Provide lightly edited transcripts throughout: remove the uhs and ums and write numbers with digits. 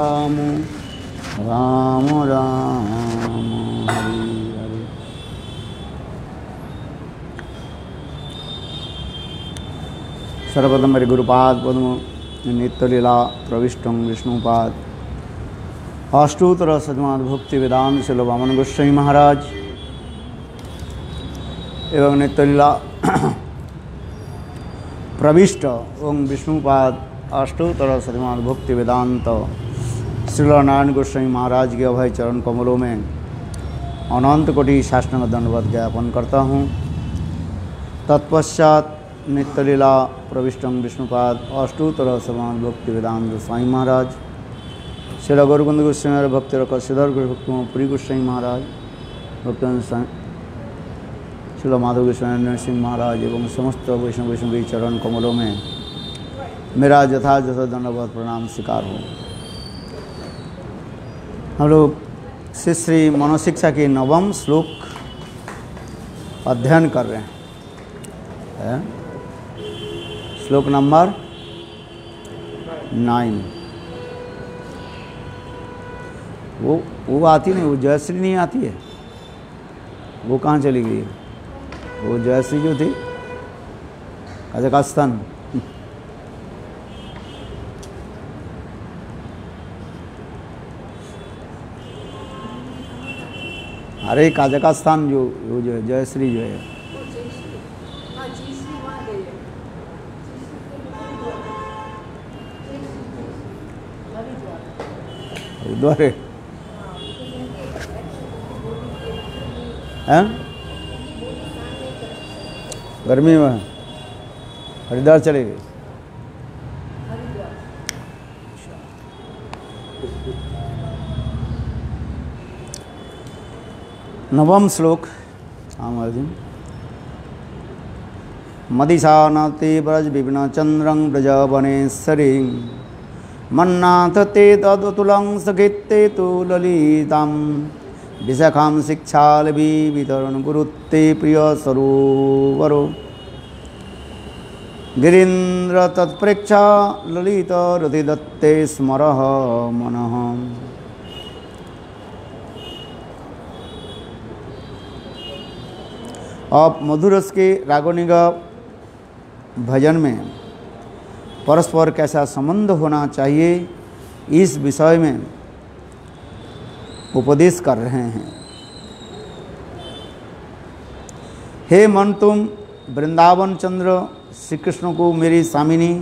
राम राम राम हरि हरि। सर्वप्रथम मेरे गुरुपाद पद्म नित्यलीला प्रविष्टं विष्णुपाद अष्टोत्तर शतमाद भक्ति वेदांत श्रील वामन गोस्वामी महाराज एवं नित्यलीला प्रविष्ट ओं विष्णुपाद अष्टोत्तर शतमाद भक्ति वेदांत श्रील नारायण गोस्वामी महाराज के अभय चरण कमलों में अनंत कोटि साष्टांग दंडवत ज्ञापन करता हूँ। तत्पश्चात नित्यलीला प्रविष्टं विष्णुपाद अष्टोत्तर शतमाद भक्ति वेदांत स्वामी महाराज श्री गौरकुंद गोस्वामी भक्ति रख श्रीधर भक्तों पुरी गोस्वामी महाराज भक्त श्रील माधव गोस्वामी नरसिंह महाराज एवं समस्त वैष्णवी चरण कमलों में मेरा यथायथ दंडवत प्रणाम स्वीकार हो। हम लोग श्री मनोशिक्षा के नवम श्लोक अध्ययन कर रहे हैं। श्लोक नंबर 9। वो आती नहीं, वो जयश्री नहीं आती है। वो कहाँ चली गई? वो जयश्री जो थी कजाकिस्तान, अरे कजाकिस्तान जो है जयश्री जो है हरिद्वार है, गर्मी में हरिद्वार चले गए। नवम श्लोक। मदिशानते ब्रज विपिन चंद्रं ब्रजवनेश्वरी मन्नाथ ते तदतुलं सखिते तु ललितां विशाखां शिक्षालभि वितरण गुरुते प्रिय सरोवरो गिरीन्द्र तत्प्रेक्षा ललित रति दत्ते स्मरः मनः। अब मधुरस के रागोनिगा भजन में परस्पर कैसा संबंध होना चाहिए इस विषय में उपदेश कर रहे हैं। हे मन, तुम वृंदावन चंद्र श्री कृष्ण को मेरी स्वामिनी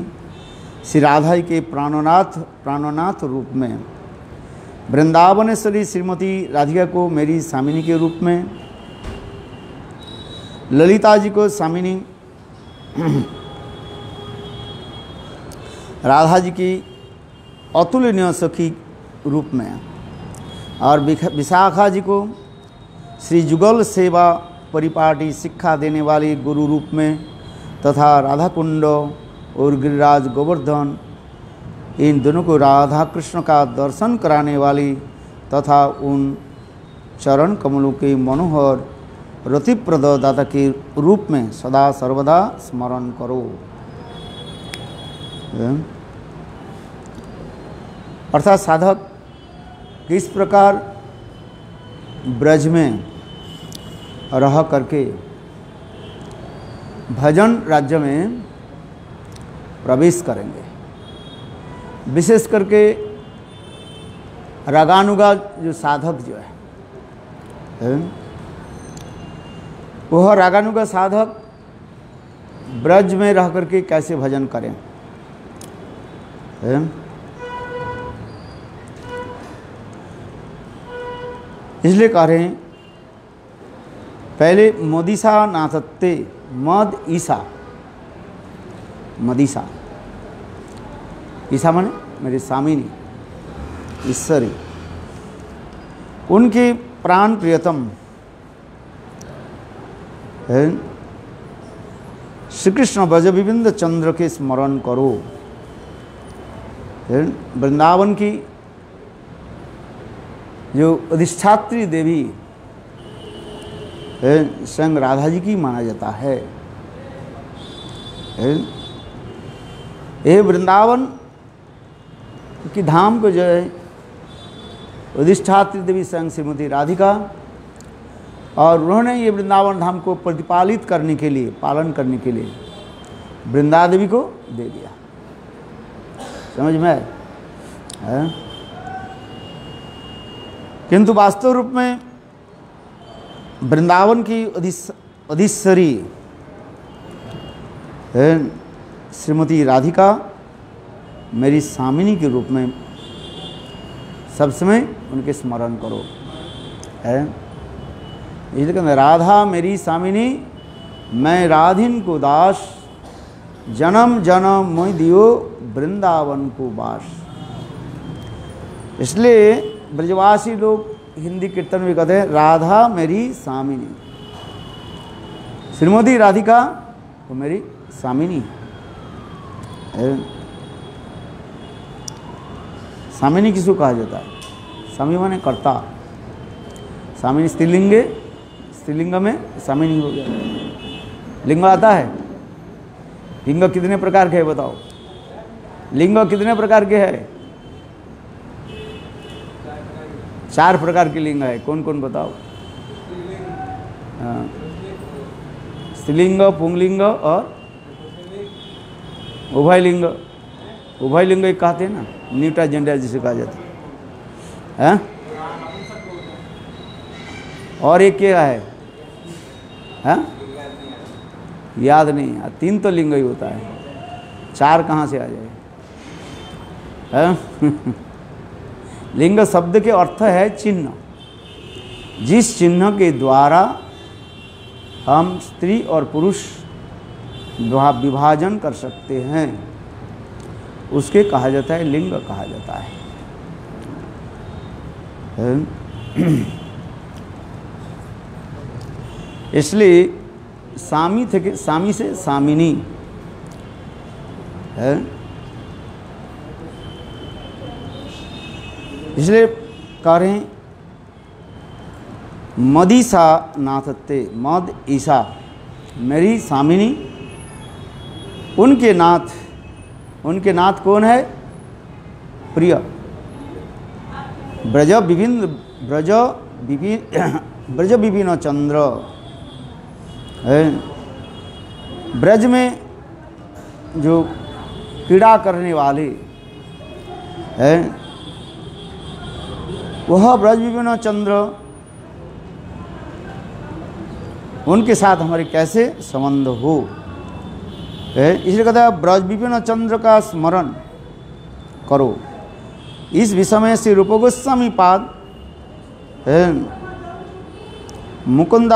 श्री राधा के प्राणनाथ रूप में, वृंदावनेश्वरी श्रीमती राधिका को मेरी स्वामिनी के रूप में, ललिता जी को स्वामिनी राधा जी की अतुलनीय सखी रूप में, और विशाखा जी को श्री जुगल सेवा परिपाटी शिक्षा देने वाली गुरु रूप में, तथा राधा कुंड और गिरिराज गोवर्धन इन दोनों को राधा कृष्ण का दर्शन कराने वाली तथा उन चरण कमलों के मनोहर रतिप्रद दाता के रूप में सदा सर्वदा स्मरण करो। अर्थात साधक किस प्रकार ब्रज में रह करके भजन राज्य में प्रवेश करेंगे। विशेष करके रागानुगा जो साधक जो है वह रागानुगा साधक ब्रज में रह करके कैसे भजन करें। इसलिए कह रहे हैं पहले मदिशा नाथत्ते, मद ईसा, मदिशा ईसा माने मेरी स्वामिनी ईश्वरी, उनके प्राण प्रियतम श्री कृष्ण ब्रज विबिंद चंद्र के स्मरण करो। वृंदावन की जो अधिष्ठात्री देवी स्वयं राधा जी की माना जाता है। ये वृंदावन की धाम को जो है अधिष्ठात्री देवी स्वयं श्रीमती राधिका, और उन्होंने ये वृंदावन धाम को प्रतिपालित करने के लिए, पालन करने के लिए वृंदा देवी को दे दिया। समझ में आया? किंतु वास्तव रूप में वृंदावन की अधीश्वरी श्रीमती राधिका मेरी स्वामिनी के रूप में सब समय उनके स्मरण करो। है इसलिए कहते राधा मेरी स्वामिनी, मैं राधिन को दास, जन्म जन्म मोहि दियो वृंदावन को वास। इसलिए ब्रजवासी लोग हिंदी कीर्तन में कहते हैं राधा मेरी स्वामिनी, श्रीमती राधिका वो मेरी स्वामिनी है। स्वामिनी किसको कहा जाता है? स्वामी माने कर्ता। स्वामिनी स्त्रीलिंग में स्वामिनी हो गया। लिंग आता है? लिंग कितने प्रकार के है बताओ? लिंग कितने प्रकार के है? 4 प्रकार के लिंग है। कौन कौन बताओ? स्त्रीलिंग, पुंगलिंग और उभयलिंग। उभयलिंग एक कहते हैं ना, न्यूट्रा जेंडर जिसे कहा जाता है। और एक क्या है? याद नहीं। 3 तो लिंग ही होता है, 4 कहाँ से आ जाए? लिंग शब्द के अर्थ है चिन्ह। जिस चिन्ह के द्वारा हम स्त्री और पुरुष विभाजन कर सकते हैं उसके कहा जाता है लिंग कहा जाता है। इसलिए सामी से सामिनी है। इसलिए कह रहे हैं मदीसा नाथत्ते, मद ईसा मेरी स्वामिनी। उनके नाथ कौन है? प्रिय। ब्रज विपिन चंद्र है। ब्रज में जो क्रीड़ा करने वाले है वह ब्रज विपिन चंद्र, उनके साथ हमारे कैसे संबंध हो। इसलिए कहता है ब्रज विपिन चंद्र का स्मरण करो। इस विषय में श्री रूप गोस्वामी पाद मुकुंद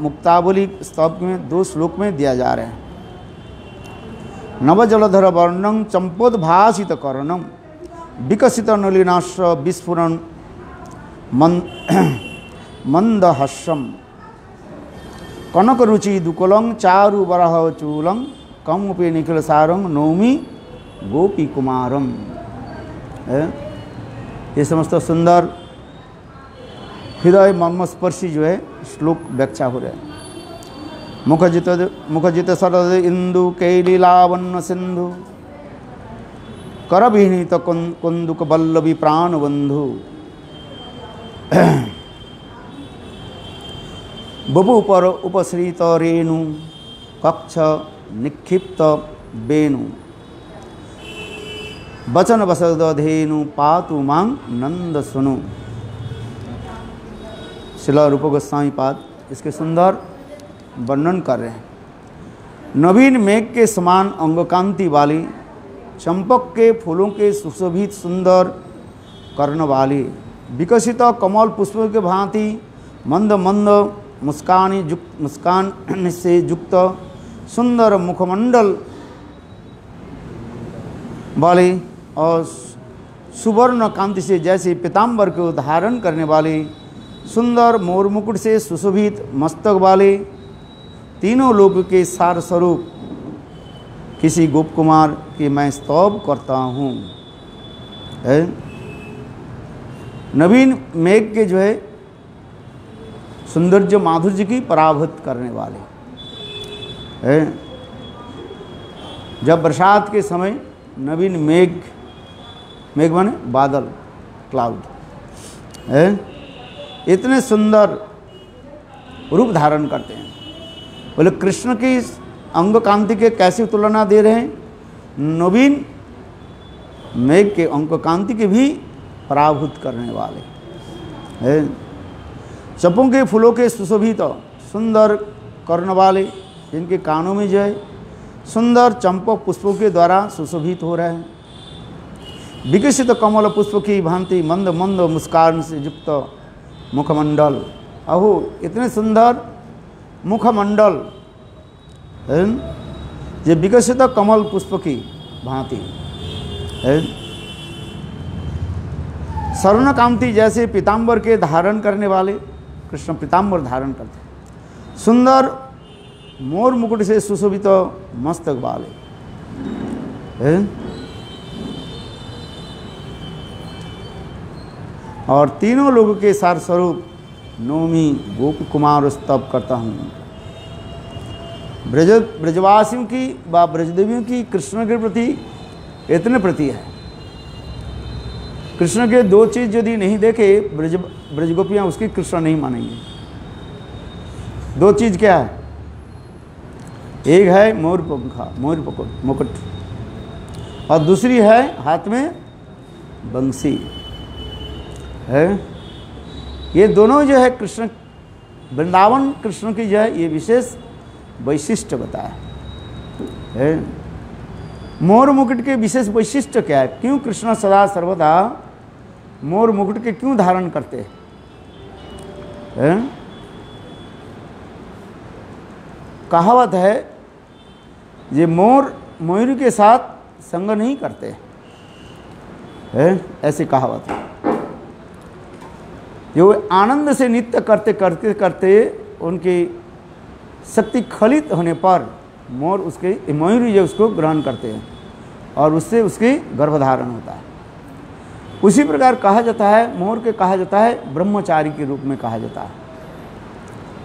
मुक्तावली स्तव में 2 श्लोक में दिया जा रहा है। नवजलधर वर्णं चंपोद्भासित कर्णम विकसित नलिनाश्र विस्फुरन मंदहस्यम कनक रुचि दुकुलं चारु बरह चूलं कमुपे निखिल सारं नौमी गोपी कुमारम। ये समस्त सुंदर हृदय मर्मस्पर्शी जो है श्लोक व्याख्या हो रहा है। मुखजित शरद इंदु कैलीलावन्न सिंधु करविनीत कुंदुक बल्लभी प्राणबंधु बबू पर उपश्रित रेणु कक्ष निक्षिप्त वेणु वचन वसदधेनु पातु मांग नंद सुनु। श्रील रूप गोस्वामी पाद इसके सुंदर वर्णन कर रहे हैं। नवीन मेघ के समान अंगकांति वाली, चंपक के फूलों के सुशोभित सुंदर कर्ण वाली, विकसित कमल पुष्पों के भांति मंद मंद मुस्कान से युक्त सुंदर मुखमंडल वाली और सुवर्ण कांति से जैसे पीताम्बर को धारण करने वाली, सुंदर मोर मुकुट से सुशोभित मस्तक वाले, तीनों लोक के सार स्वरूप किसी गोप कुमार की मैं स्तव करता हूँ। नवीन मेघ के जो है सौंदर्य माधुर्य की पराभूत करने वाले है। जब बरसात के समय नवीन मेघ माने बादल क्लाउड है, इतने सुंदर रूप धारण करते हैं। बोले कृष्ण की अंग कांति के कैसी तुलना दे रहे हैं? नवीन मेघ के अंग कांति के भी पराभूत करने वाले है। चंपों के फूलों के सुशोभित सुंदर कर्ण वाले, जिनके कानों में जो है सुंदर चंपक पुष्पों के द्वारा सुशोभित हो रहे हैं। विकसित कमल पुष्प की भांति मंद मंद मुस्कान से युक्त मुखमंडल, अहो इतने सुंदर मुखमंडल है, ये विकसित कमल पुष्प की भांति है। स्वर्ण कांति जैसे पीताम्बर के धारण करने वाले, कृष्ण पीताम्बर धारण करते हैं। सुंदर मोर मुकुट से सुशोभित मस्तक वाले है। और तीनों लोगों के सार स्वरूप नौमी गोप कुमार स्तव करता हूँ। ब्रजवासियों की व ब्रजदेवियों की कृष्ण के प्रति इतने प्रति है। कृष्ण के दो चीज़ यदि नहीं देखे ब्रजगोपियाँ उसकी कृष्ण नहीं मानेंगे। दो चीज़ क्या है? एक है मोर पंखा, मोर मुकुट, और दूसरी है हाथ में बंसी है। ये दोनों जो है कृष्ण वृंदावन कृष्ण की जो है ये विशेष वैशिष्ट्य बताया है। मोर मुकुट के विशेष वैशिष्ट्य क्या है? क्यों कृष्ण सदा सर्वदा मोर मुकुट के क्यों धारण करते हैं? कहावत है ये मोर मयूर के साथ संग नहीं करते है, ऐसी कहावत है। जो आनंद से नृत्य करते करते करते उनकी शक्ति खलित होने पर मोर उसके मयूर जो उसको ग्रहण करते हैं और उससे उसकी गर्भधारण होता है। उसी प्रकार कहा जाता है, मोर के कहा जाता है ब्रह्मचारी के रूप में कहा जाता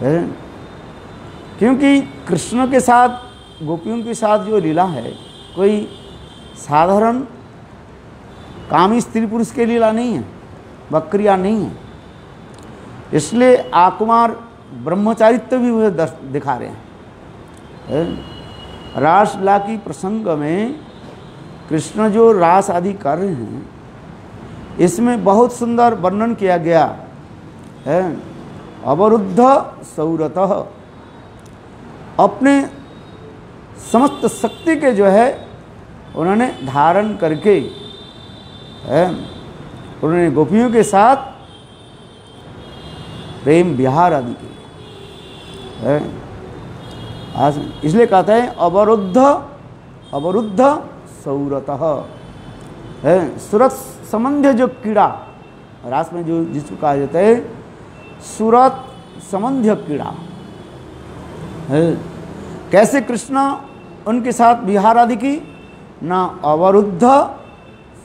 है। क्योंकि कृष्ण के साथ गोपियों के साथ जो लीला है कोई साधारण कामी स्त्री पुरुष के लीला नहीं है, वक्रिया नहीं है। इसलिए आकुमार ब्रह्मचारित्व भी वह दिखा रहे हैं। रासलीला की प्रसंग में कृष्ण जो रास आदि कर रहे हैं इसमें बहुत सुंदर वर्णन किया गया है। अवरुद्ध सौरतः, अपने समस्त शक्ति के जो है उन्होंने धारण करके उन्होंने गोपियों के साथ प्रेम विहार आदि के आज इसलिए कहते हैं अवरुद्ध सौरतः है। सूरत संबंध जो कीड़ा रास में जो जिसको कहा जाता है सूरत संबंध कीड़ा है। कैसे कृष्ण उनके साथ विहार आदि की ना अवरुद्ध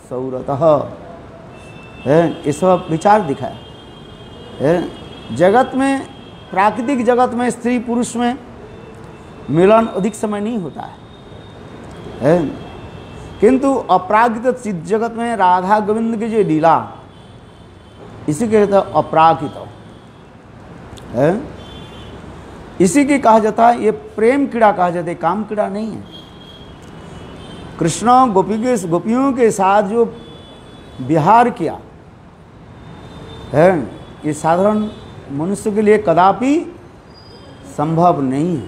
सौरतः है। इस विचार दिखाया है। जगत में प्राकृतिक जगत में स्त्री पुरुष में मिलन अधिक समय नहीं होता है, किंतु अपराकृत सिद्ध जगत में राधा गोविंद की जो लीला इसी के कहते हैं अपराकृत है। इसी की कहा जाता है ये प्रेम कीड़ा कहा जाता है, काम कीड़ा नहीं है। कृष्ण गोपियों के साथ जो विहार किया है ये साधारण मनुष्य के लिए कदापि संभव नहीं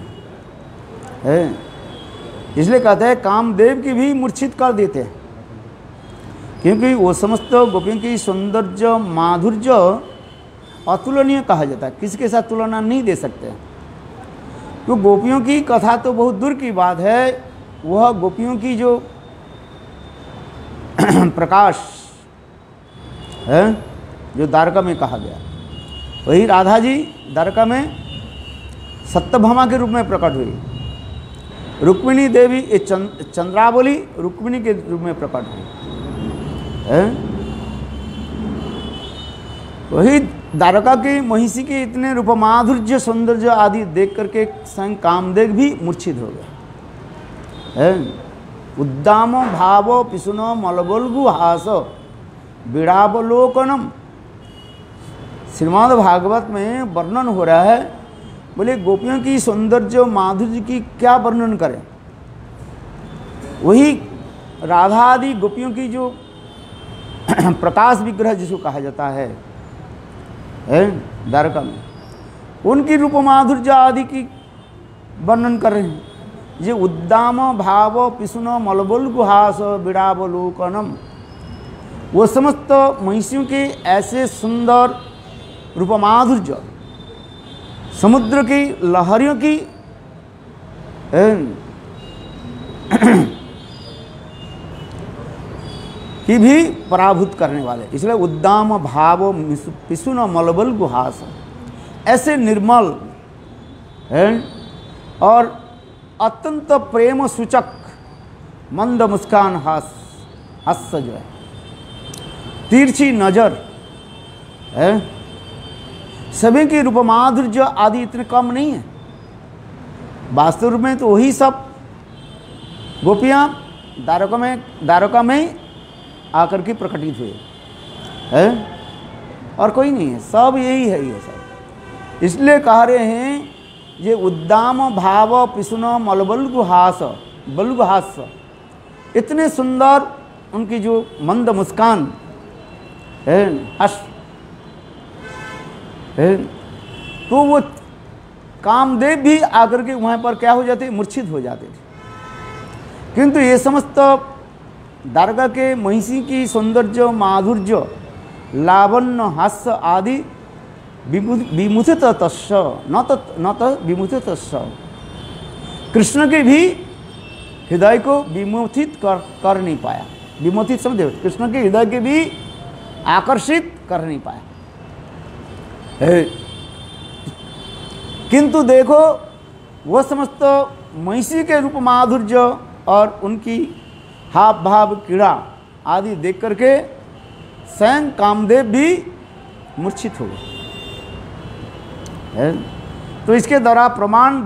है। इसलिए कहते हैं कामदेव की भी मूर्छित कर देते हैं, क्योंकि वो समस्त गोपियों की सौंदर्य माधुर्य अतुलनीय कहा जाता है, किसी के साथ तुलना नहीं दे सकते। तो गोपियों की कथा तो बहुत दूर की बात है, वह गोपियों की जो प्रकाश है जो द्वारका में कहा गया, वही राधा जी द्वारका में सत्यभामा के रूप में प्रकट हुई। रुक्मिणी देवी ये चंद्रावली रुक्मिणी के रूप में प्रकट हुई। वही द्वारका की महिषी के इतने रूप माधुर्य सौंदर्य आदि देख करके स्वयं कामदेव भी मूर्छित हो गए। उद्दामो भावो पिसुनो मलबोल्गु हासो विड़ावलोकनम। श्रीमद् भागवत में वर्णन हो रहा है, बोले गोपियों की सौंदर्य माधुर्य की क्या वर्णन करें। वही राधा आदि गोपियों की जो प्रकाश विग्रह जिसको कहा जाता है द्वारका में, उनकी रूप माधुर्य आदि की वर्णन कर रहे हैं। ये उद्दाम भाव पिसुन मलबुल गुहास विड़ावलोकनम, वो समस्त महिषियों के ऐसे सुंदर रूप माधुर्य, समुद्र की लहरियों की भी पराभूत करने वाले, इसलिए उद्दाम भाव पिसुन मलबल गुहास, ऐसे निर्मल है और अत्यंत प्रेम सूचक मंद मुस्कान हास्य जो है, तिरछी नजर है, सभी की रूप माधुर्य आदि इतने कम नहीं है। वास्तव में तो वही सब गोपियाँ द्वारका में आकर के प्रकटित हुए है, और कोई नहीं है, सब यही है ये सब। इसलिए कह रहे हैं ये उद्दाम भाव पिसुन मलबल गुहास, इतने सुंदर उनकी जो मंद मुस्कान है, हर्ष है, तो वो कामदेव भी आकर के वहाँ पर क्या हो जाते, मूर्छित हो जाते थे। किंतु ये समस्त द्वारका के महिषी की सौंदर्य माधुर्य लावण्य हास्य आदि विमुथित तस्य न त विमुथित तस्य, कृष्ण के भी हृदय को विमुथित कर नहीं पाया। विमुथित समझे, कृष्ण के हृदय के भी आकर्षित कर नहीं पाया। किंतु देखो वह समस्त महिषी के रूप माधुर्य और उनकी हाव भाव क्रीड़ा आदि देख करके स्वयं कामदेव भी मूर्छित हो गए। तो इसके द्वारा प्रमाण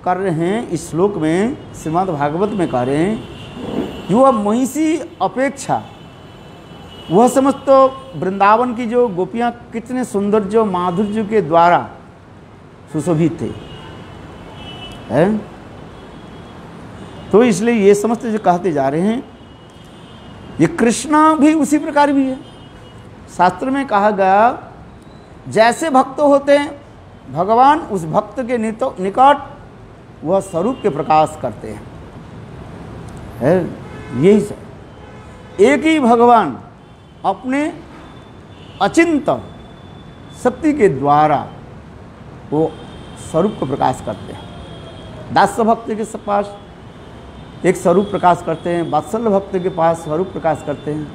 कर रहे हैं इस श्लोक में, श्रीमद् भागवत में कह रहे हैं कि वह महिषी अपेक्षा वह समस्त वृंदावन की जो गोपियाँ कितने सौंदर्य माधुर्य के द्वारा सुशोभित थे है। तो इसलिए ये समस्त जो कहते जा रहे हैं, ये कृष्ण भी उसी प्रकार भी है। शास्त्र में कहा गया जैसे भक्त होते हैं भगवान उस भक्त के निकट वह स्वरूप के प्रकाश करते हैं, यही से एक ही भगवान अपने अचिंत शक्ति के द्वारा वो स्वरूप को प्रकाश करते हैं। दास्य भक्त के पास एक स्वरूप प्रकाश करते हैं, वात्सल्य भक्त के पास स्वरूप प्रकाश करते हैं,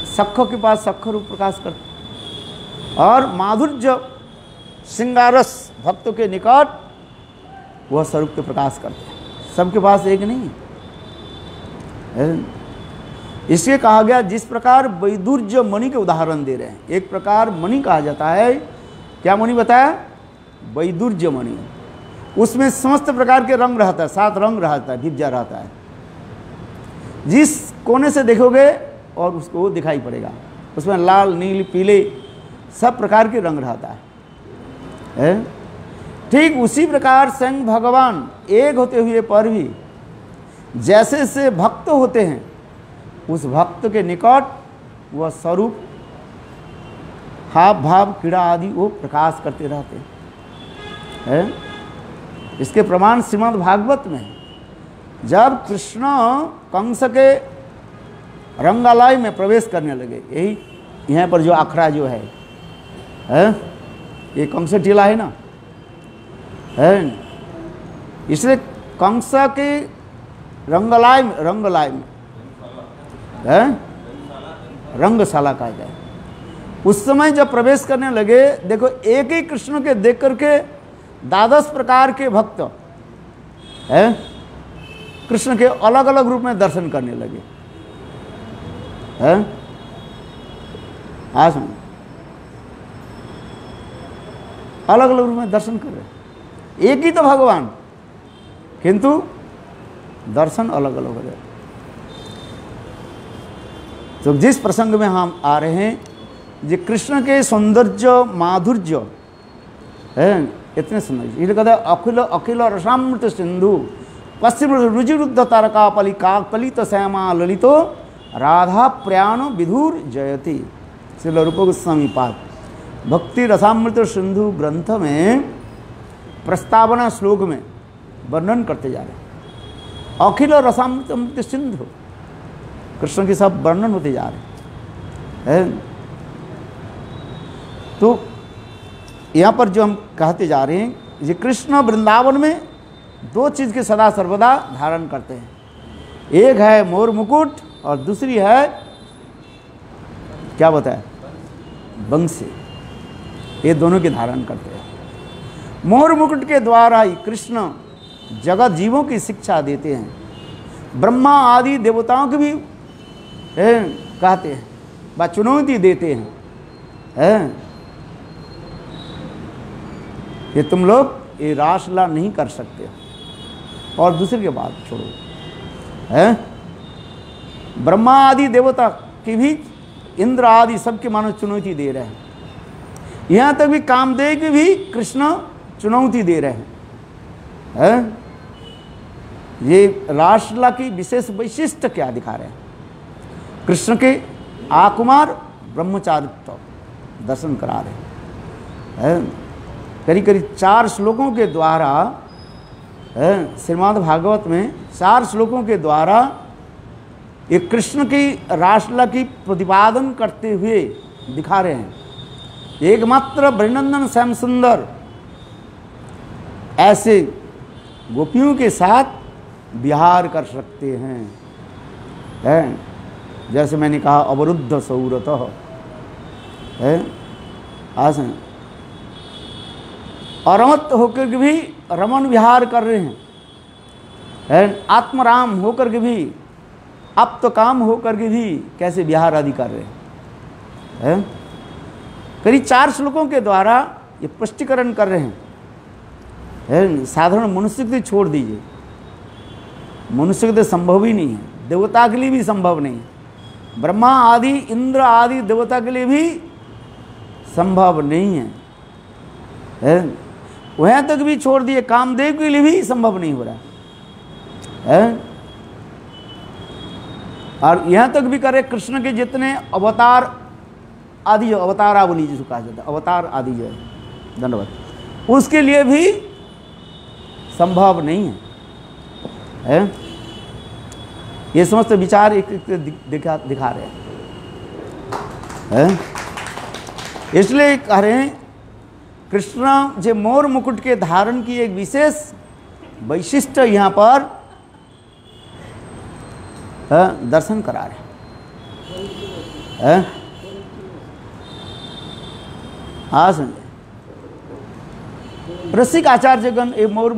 सख्य के पास सख्य रूप प्रकाश करते हैं, और माधुर्य श्रृंगारस भक्तों के निकट वह स्वरूप के प्रकाश करते हैं। सबके पास एक नहीं है। इसलिए कहा गया जिस प्रकार वैदुर्य मणि के उदाहरण दे रहे हैं, एक प्रकार मणि कहा जाता है, क्या मणि बताया, वैदुर्य मणि, उसमें समस्त प्रकार के रंग रहता है, 7 रंग रहता है, भिज्जा रहता है, जिस कोने से देखोगे और उसको दिखाई पड़ेगा, उसमें लाल नील पीले सब प्रकार के रंग रहता है। ठीक उसी प्रकार स्वयं भगवान एक होते हुए पर भी जैसे से भक्त होते हैं उस भक्त के निकट वह स्वरूप हाव भाव क्रीड़ा आदि वो प्रकाश करते रहते हैं। इसके प्रमाण श्रीमद् भागवत में जब कृष्ण कंस के रंगालय में प्रवेश करने लगे, यही यहाँ पर जो अखड़ा जो है ये कंस टीला है ना, इसलिए कंस के रंगलाय में रंगशाला कहा जाए, उस समय जब प्रवेश करने लगे, देखो एक ही कृष्ण के देख करके 12 प्रकार के भक्त कृष्ण के अलग अलग रूप में दर्शन करने लगे। आज अलग अलग रूप में दर्शन कर रहे, एक ही तो भगवान, किंतु दर्शन अलग अलग हो रहे। तो जिस प्रसंग में हम आ रहे हैं, जो कृष्ण के सौंदर्य माधुर्य है, इतने सुंदर, ये कहता है अखिल अखिल रसामृत सिंधु पश्चिम रुचिरुद्ध तारका पलिका कलित श्यामा ललितो राधा प्रयाण विधुर जयति। श्रील रूप गोस्वामी पाद भक्ति रसामृत सिंधु ग्रंथ में प्रस्तावना श्लोक में वर्णन करते जा रहे हैं। अखिल रसामृत सिंधु, कृष्ण के सब वर्णन होते जा रहे हैं। तो यहाँ पर जो हम कहते जा रहे हैं, ये कृष्ण वृंदावन में दो चीज़ के सदा सर्वदा धारण करते हैं। एक है मोर मुकुट और दूसरी है क्या बताया, बंसी। ये दोनों के धारण करते हैं। मोर मुकुट के द्वारा ही कृष्ण जगत जीवों की शिक्षा देते हैं। ब्रह्मा आदि देवताओं की भी कहते हैं, व चुनौती देते हैं कि तुम लोग ये रासलीला नहीं कर सकते। और दूसरी के बात छोड़ो, है ब्रह्मा आदि देवता की भी, इंद्र आदि सबके मानो चुनौती दे रहे हैं। यहाँ तक भी कामदेव की भी कृष्ण चुनौती दे रहे हैं। ये रासलीला की विशेष वैशिष्ट क्या दिखा रहे हैं? कृष्ण के आकुमार ब्रह्मचारित्व दर्शन करा रहे हैं। करीब करीब 4 श्लोकों के द्वारा, श्रीमद् भागवत में 4 श्लोकों के द्वारा ये कृष्ण की रासलीला की प्रतिपादन करते हुए दिखा रहे हैं। एकमात्र वृंदावन श्याम सुंदर ऐसे गोपियों के साथ विहार कर सकते हैं, जैसे मैंने कहा अवरुद्ध सौरतः है, आसन अरमत होकर के भी रमन विहार कर रहे हैं, आत्मराम होकर के भी, अब तो काम होकर के भी कैसे विहार आदि कर रहे हैं। करीब 4 श्लोकों के द्वारा ये पुष्टिकरण कर रहे हैं। साधारण मनुष्य के छोड़ दीजिए, मनुष्य के तो संभव ही नहीं है, देवता के लिए भी संभव नहीं है, ब्रह्मा आदि इंद्र आदि देवता के लिए भी संभव नहीं है। वहाँ तक भी छोड़ दिए, कामदेव के लिए भी संभव नहीं हो रहा है। और यहाँ तक भी करे कृष्ण के जितने अवतार आदि, जो अवतारावली जिसको कहा जाता है, अवतार आदि जो है दंडवत, उसके लिए भी संभव नहीं है। ये समस्त विचार एक दिखा रहे हैं। इसलिए कह रहे हैं कृष्ण जे मोर मुकुट के धारण की एक विशेष वैशिष्ट यहाँ पर दर्शन करा रहे हैं। हाँ संजय, रसिक आचार्यगण एक मोर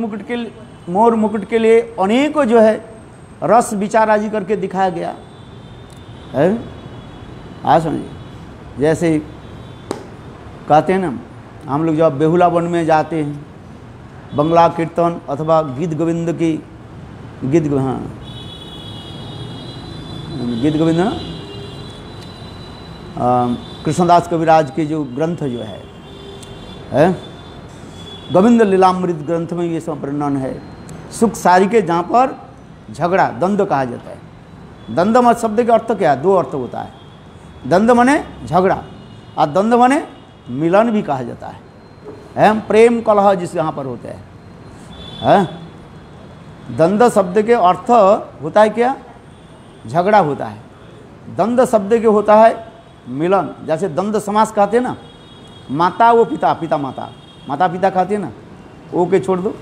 मुकुट के लिए अनेकों जो है रस विचार आदि करके दिखाया गया है। हाँ संजय, जैसे कहते हैं ना, हम लोग जब बेहुला वन में जाते हैं, बंगला कीर्तन अथवा गीत गोविंद की गीत गोविंद ना, कृष्णदास कविराज के जो ग्रंथ जो है गोविंद लीलामृत ग्रंथ में ये सब वर्णन है। सुख सारी के जहाँ पर झगड़ा द्वंद्व कहा जाता है। द्वंद्व शब्द का अर्थ क्या है? 2 अर्थ होता है। द्वंद्व माने झगड़ा और द्वंद्व माने मिलन भी कहा जाता है। प्रेम कलह जिस यहाँ पर होते हैं। द्वंद्व शब्द के अर्थ होता है क्या? झगड़ा होता है। द्वंद्व शब्द के होता है मिलन। जैसे द्वंद्व समास कहते हैं ना, माता वो पिता, पिता माता, माता पिता कहते हैं ना, वो के छोड़ दो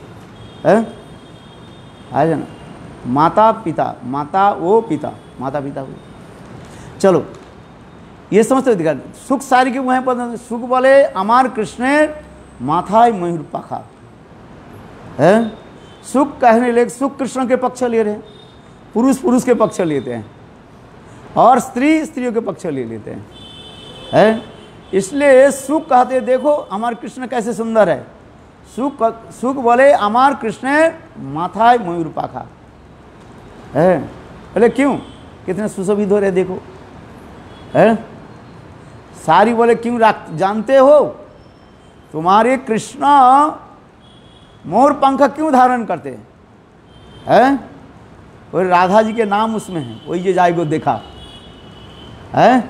है ना, माता पिता, माता वो पिता, माता पिता वो। चलो ये समझते दिखा। सुख सारी के वहाँ पर सुख बोले अमार कृष्ण माथा मयूर पाखा है। सुख कहने लगे, सुख कृष्ण के पक्ष ले रहे हैं, पुरुष पुरुष के पक्ष लेते हैं और स्त्री स्त्रियों के पक्ष ले लेते हैं। इसलिए सुख कहते देखो हमारे कृष्ण कैसे सुंदर है। सुख बोले अमार कृष्ण माथा मयूर पाखा है। बोले क्यों? कितने सुशोभित हो रहे देखो है? सारी बोले क्यों जानते हो, तुम्हारे कृष्ण मोर पंख क्यों धारण करते हैं? और राधा जी के नाम उसमें है, वही जे जाएगो देखा है।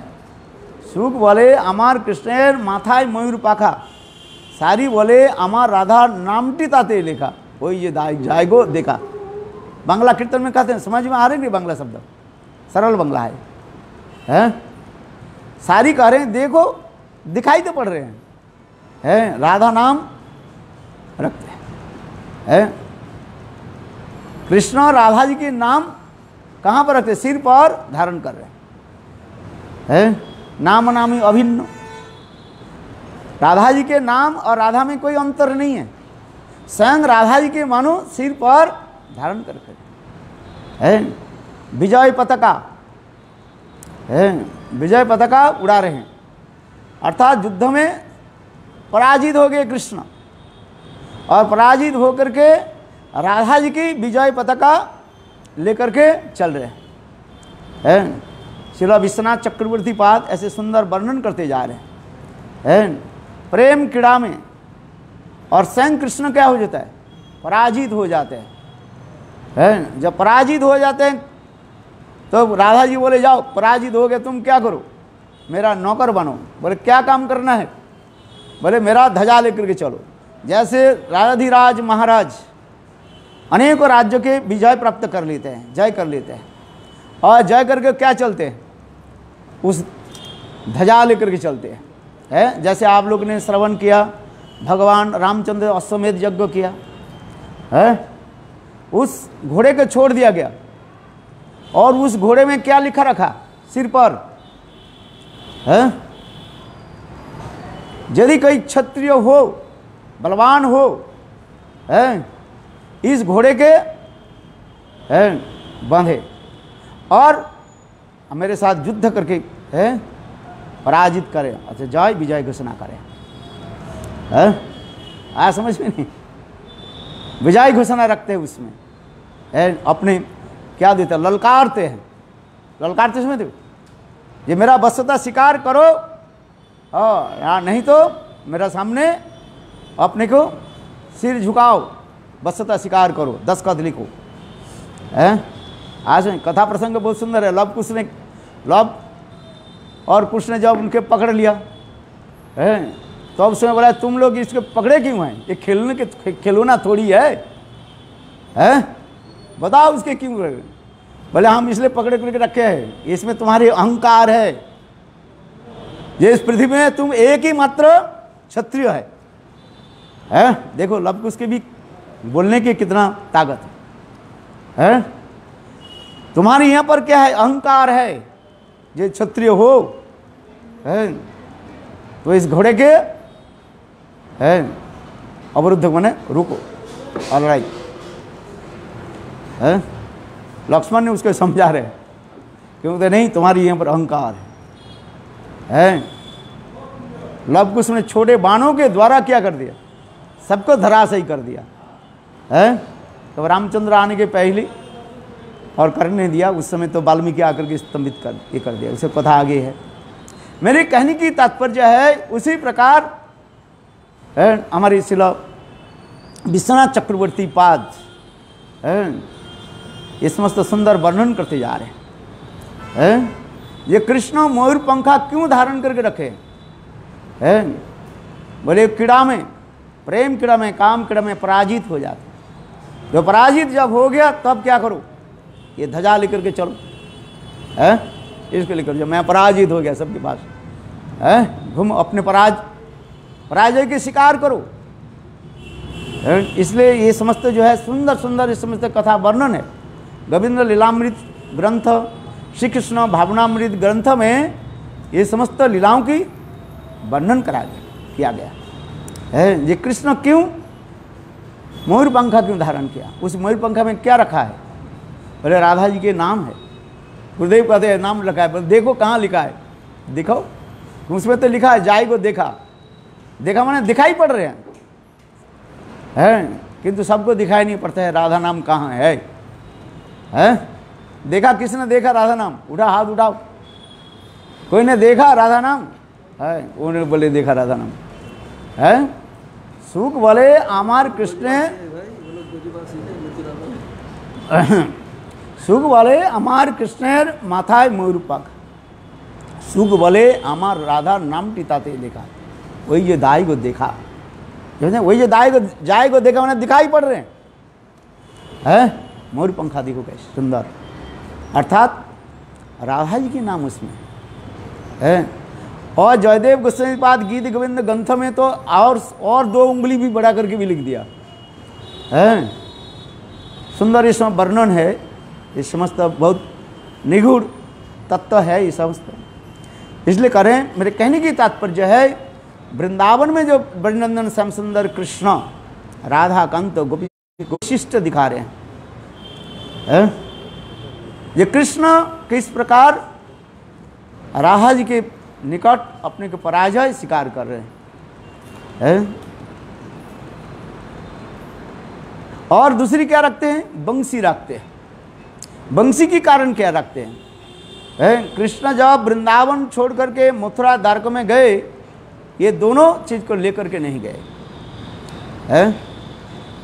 सुख बोले अमार कृष्णेर माथाय मयूर पाखा, सारी बोले अमार राधा नामटी ताते लिखा, वही ये जाएगो देखा। बांग्ला कीर्तन में कहते हैं, समझ में आ रहे नहीं बांग्ला शब्द, सरल बांग्ला है? सारी कह रहे हैं देखो, दिखाई तो पड़ रहे हैं, राधा नाम रखते हैं। कृष्ण और राधा जी के नाम कहाँ पर रखते? सिर पर धारण कर रहे हैं। नाम नामी अभिन्न, राधा जी के नाम और राधा में कोई अंतर नहीं है। स्वयं राधा जी के मानो सिर पर धारण करके है, विजय पताका है, विजय पताका उड़ा रहे हैं। अर्थात युद्ध में पराजित हो गए कृष्ण, और पराजित होकर के राधा जी की विजय पताका लेकर के चल रहे हैं। श्रील विश्वनाथ चक्रवर्ती पाद ऐसे सुंदर वर्णन करते जा रहे हैं। प्रेम क्रीड़ा में और स्वयं कृष्ण क्या हो जाता है? पराजित हो जाते हैं। जब पराजित हो जाते हैं तो राधा जी बोले जाओ, पराजित हो गए तुम क्या करो, मेरा नौकर बनो। बोले क्या काम करना है? बोले मेरा ध्वजा लेकर के चलो। जैसे राजाधिराज महाराज अनेकों राज्यों के विजय प्राप्त कर लेते हैं, जय कर लेते हैं, और जय करके क्या चलते हैं? उस ध्वजा लेकर के चलते हैं। जैसे आप लोग ने श्रवण किया, भगवान रामचंद्र अश्वमेध यज्ञ किया है, उस घोड़े को छोड़ दिया गया, और उस घोड़े में क्या लिखा रखा सिर पर है? यदि कोई क्षत्रिय हो, बलवान हो, है, इस घोड़े के है बांधे और मेरे साथ युद्ध करके है पराजित करे, अच्छा जय विजय घोषणा करे। आया समझ में नहीं? विजय घोषणा रखते हैं उसमें है, अपने क्या देते हैं? ललकारते हैं। ललकारते समझते हो? ये मेरा वस्तुतः स्वीकार करो, या नहीं तो मेरा सामने अपने को सिर झुकाओ, वस्तुतः स्वीकार करो, 10 कद लिखो। आज कथा प्रसंग बहुत सुंदर है। लव और कुश ने जब उनके पकड़ लिया है, तो अब उसमें बोला तुम लोग इसके पकड़े क्यों हैं? ये खेलने के खिलौना थोड़ी है, बताओ उसके क्यों? बोले हम इसलिए पकड़े करके रखे हैं, इसमें तुम्हारे अहंकार है। ये इस पृथ्वी में तुम एक ही मात्र क्षत्रिय है। देखो लव कुश के भी बोलने की कितना ताकत है। तुम्हारे यहाँ पर क्या है? अहंकार है। ये क्षत्रिय हो है तो इस घोड़े के है अवरुद्ध बने, रुको, ऑलराइट है। लक्ष्मण ने उसको समझा रहे, क्योंकि नहीं तुम्हारी यहाँ पर अहंकार है। लव कुश ने छोटे बाणों के द्वारा क्या कर दिया? सबको धराशायी कर दिया है। तो रामचंद्र आने के पहले और करने दिया, उस समय तो वाल्मीकि आकर के स्तंभित कर दिया। उसे कथा आगे है। मेरे कहने की तात्पर्य है उसी प्रकार हमारी शिला विश्वनाथ चक्रवर्ती पाद ये समस्त सुंदर वर्णन करते जा रहे हैं। ये कृष्ण मयूर पंखा क्यों धारण करके रखे हैं? बोले क्रीड़ा में, प्रेम क्रीड़ा में, काम क्रीड़ा में पराजित हो जाते। जो पराजित जब हो गया तब क्या करो? ये ध्वजा लेकर के चलो, इसको लेकर जो मैं पराजित हो गया सबके पास घूम, अपने पराजय के शिकार करो। इसलिए ये समस्त जो है सुंदर सुंदर इस समस्त कथा वर्णन है। गोविंद लीलामृत ग्रंथ, श्री कृष्ण भावनामृत ग्रंथ में ये समस्त लीलाओं की वर्णन किया गया है। ये कृष्ण क्यों मयूर पंखा क्यों धारण किया? उस मयूर पंखा में क्या रखा है? बोले राधा जी के नाम है। गुरुदेव कहते हैं नाम लिखा है। बोले देखो कहाँ लिखा है, दिखाओ। उसमें तो लिखा है जाई को देखा। देखा माने दिखाई पड़ रहे हैं, किंतु सबको दिखाई नहीं पड़ता है राधा नाम कहाँ है। देखा किसने देखा राधा नाम? उठा हाथ उठाओ। कोई ने देखा राधा नाम है? उन्होंने बोले देखा राधा नाम है। सुख बोले आमार कृष्ण, सुख बोले आमार कृष्णेर माथाय मयूर पाख, सुख बोले आमार राधा नाम टीताते देखा। वही जो दाई को देखा, वही जो दाई को जाय को देखा, उन्हें दिखाई पड़ रहे हैं। मयूर पंखा देखो कैसे सुंदर, अर्थात राधा जी के नाम उसमें है। और जयदेव गोस्वामी पाद गीत गोविंद ग्रंथ में तो और 2 उंगली भी बढ़ा करके भी लिख दिया है। सुंदर इसमें वर्णन है, ये समस्त बहुत निगूढ़ तत्व है ये समस्त। इसलिए करें, मेरे कहने की तात्पर्य है, वृंदावन में जो ब्रजनंदन श्याम सुंदर कृष्ण राधा कांत गोपी विशिष्ट दिखा रहे हैं। ये कृष्ण किस प्रकार राधा जी के निकट अपने को पराजय स्वीकार कर रहे हैं। और दूसरी क्या रखते हैं? बंसी रखते हैं। बंसी के कारण क्या रखते हैं? कृष्ण जब वृंदावन छोड़ करके मथुरा द्वारका में गए, ये दोनों चीज को लेकर के नहीं गए।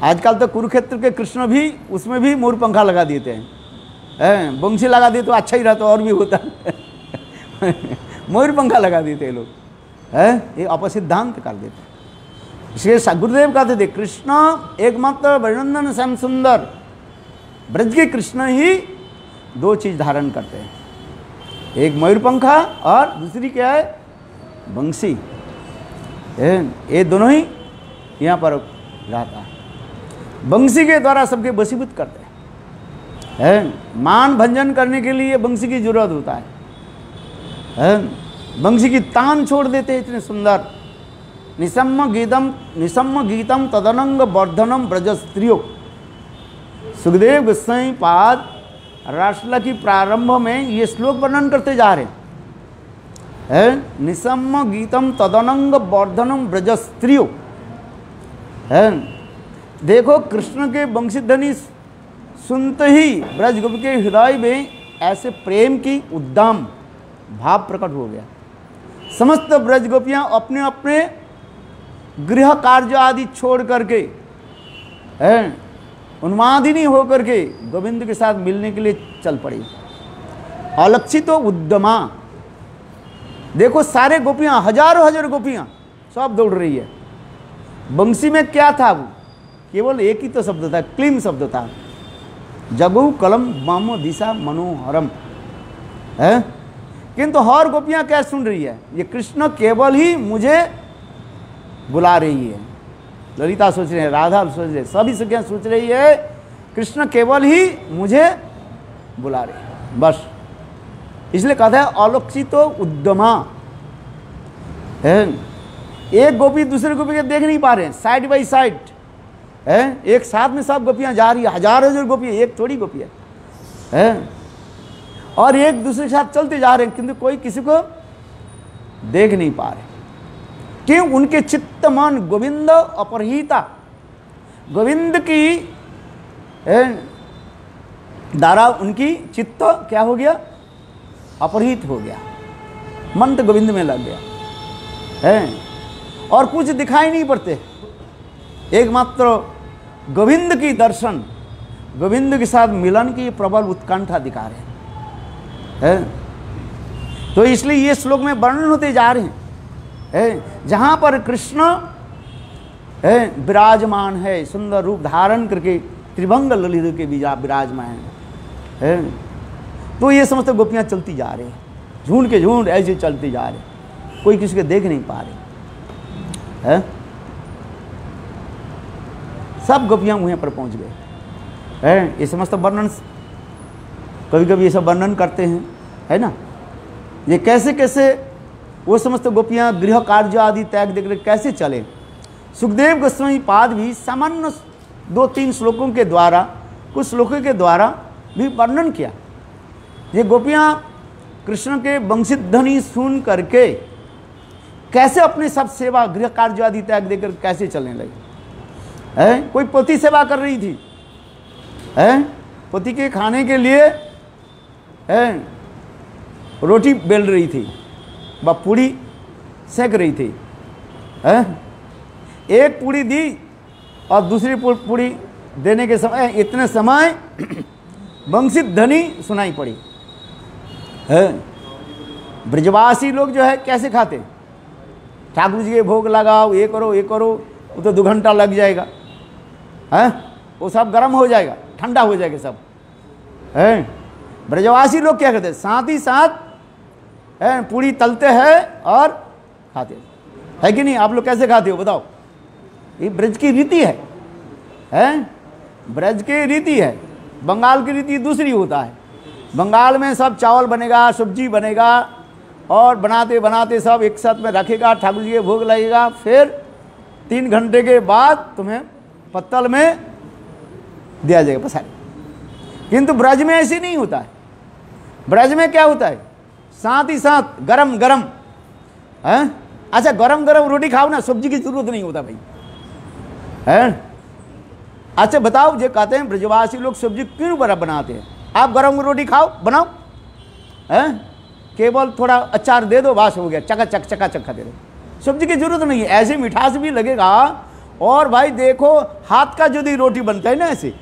आजकल तो कुरुक्षेत्र के कृष्ण भी उसमें भी मोर पंखा लगा देते हैं। बंसी लगा दिए तो अच्छा ही रहता, और भी होता मोर पंखा लगा देते लोग, ये अपसिद्धांत कर देते। इसलिए गुरुदेव कहते थे कृष्ण एकमात्र ब्रजनंदन श्याम सुंदर ब्रज के कृष्ण ही 2 चीज धारण करते हैं, एक मयूर पंखा और दूसरी क्या है? बंसी। ये दोनों ही यहाँ पर रहता है। बंसी के द्वारा सबके वशीभूत करते हैं। मान भंजन करने के लिए बंसी की जरूरत होता है। बंसी की तान छोड़ देते हैं इतने सुंदर। निसम्म गीतम तदनंग वर्धनम ब्रज स्त्रियो। सुखदेव गोस्वामी पाद रासलीला की प्रारंभ में ये श्लोक वर्णन करते जा रहे हैं। निसम्म गीतम तदनंग वर्धनम ब्रज स्त्रियो। देखो कृष्ण के बंशीध्वनि सुनते ही ब्रज गोपी के हृदय में ऐसे प्रेम की उद्दाम भाव प्रकट हो गया। समस्त ब्रज गोपियां अपने अपने गृह कार्य आदि छोड़ करके उन्मादिनी होकर के गोविंद के साथ मिलने के लिए चल पड़ी। अलक्षित उद्यमा, देखो सारे गोपियां, हजारों हजार गोपियां सब दौड़ रही है। बंसी में क्या था? वो केवल एक ही तो शब्द था, क्लीम शब्द था, जगु कलम मम दिशा मनोहरम है। किंतु हर गोपियां क्या सुन रही है? ये कृष्ण केवल ही मुझे बुला रही है। ललिता सोच रही है, राधा सोच रही है, सभी सखियां सोच रही है कृष्ण केवल ही मुझे बुला रही है, बस। इसलिए कहता है अलक्षित उद्यमा। एक गोपी दूसरे गोपी के देख नहीं पा रहे हैं, साइड बाई साइड है। एक साथ में सब गोपियां जा रही है, हजार हजार गोपी है, एक थोड़ी गोपी है। और एक दूसरे के साथ चलते जा रहे हैं, किंतु कोई किसी को देख नहीं पा रहे। क्यों? उनके चित्त मन गोविंद अपरहिता, गोविंद की द्वारा उनकी चित्त क्या हो गया? अपरहित हो गया, मन तो गोविंद में लग गया है। और कुछ दिखाई नहीं पड़ते, एकमात्र गोविंद की दर्शन, गोविंद के साथ मिलन की प्रबल उत्कंठा दिखा रहे हैं। तो इसलिए ये श्लोक में वर्णन होते जा रहे हैं, जहां पर कृष्ण विराजमान है, सुंदर रूप धारण करके त्रिभंग ललित के विराजमान है। तो ये समस्त गोपियां चलती जा रही हैं, झुंड के झुंड ऐसे चलते जा रहे, कोई किसी को देख नहीं पा रहे हैं। सब गोपियां वहीं पर पहुंच गए हैं। ये समस्त वर्णन कभी कभी ये सब वर्णन करते हैं, है ना। ये कैसे कैसे वो समस्त गोपियां गृह कार्य आदि त्याग देकर कैसे चले। सुखदेव गोस्वामी पाद भी सामान्य 2-3 श्लोकों के द्वारा, कुछ श्लोकों के द्वारा भी वर्णन किया। ये गोपियां कृष्ण के वंशीध्वनि सुन करके कैसे अपने सब सेवा गृह कार्य आदि त्याग देकर कैसे चलने लगी है। कोई पति सेवा कर रही थी है, पति के खाने के लिए है रोटी बेल रही थी वह पूड़ी सेक रही थी। एक पूड़ी दी और दूसरी पूड़ी देने के समय इतने समय बंसी ध्वनि सुनाई पड़ी। ब्रजवासी लोग जो है कैसे खाते, ठाकुर जी के भोग लगाओ, ये करो ये करो, वो तो 2 घंटा लग जाएगा, है वो सब गर्म हो जाएगा, ठंडा हो जाएगा सब, है। ब्रजवासी लोग क्या करते हैं, साथ ही साथ पूड़ी तलते हैं और खाते है कि नहीं। आप लोग कैसे खाते हो बताओ, ये ब्रज की रीति है, ब्रज की रीति है। बंगाल की रीति दूसरी होता है। बंगाल में सब चावल बनेगा, सब्जी बनेगा और बनाते बनाते सब एक साथ में रखेगा, ठाकुर जी के भोग लगेगा, फिर 3 घंटे के बाद तुम्हें पत्तल में दिया जाएगा पसारी। किंतु ब्रज में ऐसे नहीं होता है। ब्रज में क्या होता है, साथ ही साथ गरम गरम है। अच्छा गरम गरम रोटी खाओ ना, सब्जी की जरूरत नहीं होता भाई, है। अच्छा बताओ, जो कहते हैं ब्रजवासी लोग सब्जी क्यों बड़ा बनाते हैं, आप गरम रोटी खाओ, बनाओ, है, केवल थोड़ा अचार दे दो, बस हो गया, चकाचक चकाचक खा दे दो, सब्जी की जरूरत नहीं है। ऐसे मिठास भी लगेगा। और भाई देखो, हाथ का यदि रोटी बनता है ना ऐसे,